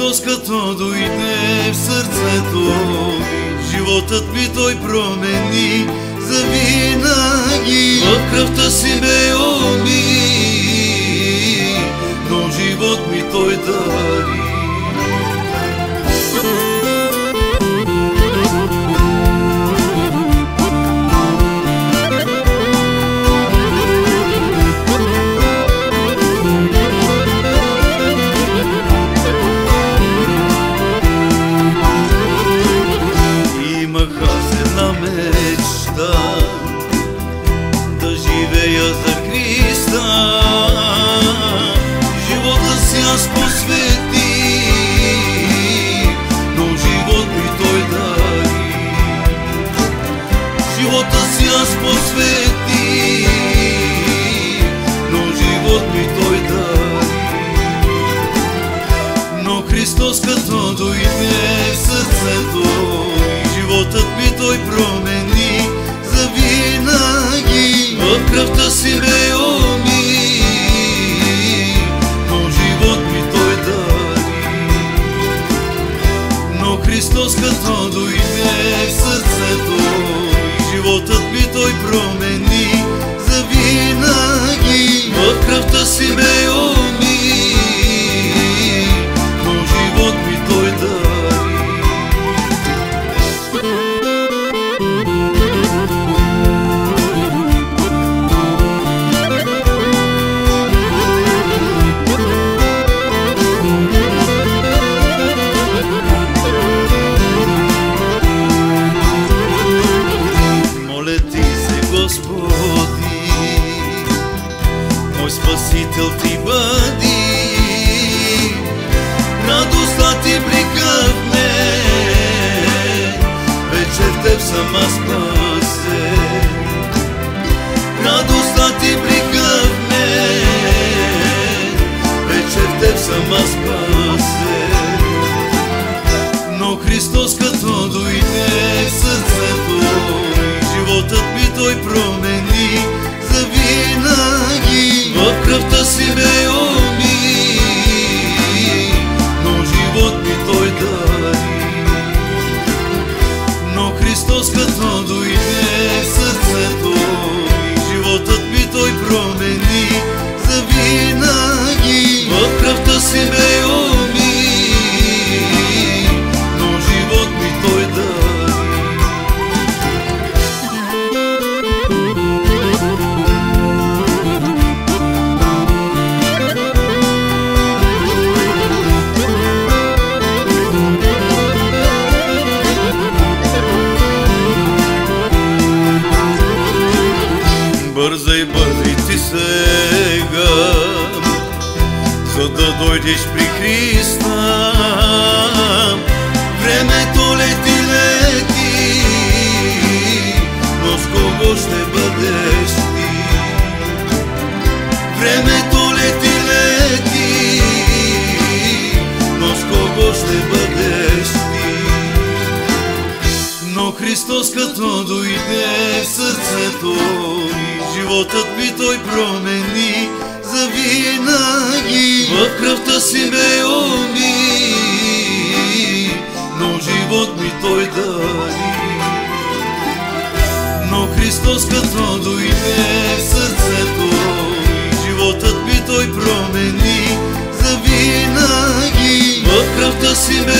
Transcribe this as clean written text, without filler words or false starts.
Христос като дойде в сърцето ми, животът ми Той промени завинаги. В кръвта си ме уми, но живот ми Той дари. Да живея за Христа, живота си аз посветих, но живот ми Той дари. Живота си аз посветих, но живот ми Той дари. Но Христос като дойде в сърцето, животът ми Той промени завинаги. В кръвта си ме уми, но живот ми Той дари. Но Христос като дойде в сърцето, животът ми Той промени завинаги. В кръвта си ме уми, но живот ми Той дари. Господи, мой Спасител Ти бъди, радостта Ти прикъпне, вече в Теб съм аз спасен. Радостта Ти прикъпне, вече в Теб съм аз спасен. Но Христос като дойде в сърцето, животът ми Той промени завинаги. В кръвта си ме уми, но живот ми Той дари. Но Христос като дойде в сърцето, животът ми Той промени завинаги. В кръвта си ме уми, но живот ми Той дари. Бързай, бързай ти сега, за да дойдеш при Христа. Времето лети, лети, но с кого ще бъдеш ти? Времето лети, лети, но с кого ще бъдеш ти? Но Христос като дойде в сърцето, животът ми Той промени завинаги. В кръвта си ме уми, но живот ми Той дари. Но Христос като дойде в сърцето, животът ми Той промени завинаги. В кръвта си ме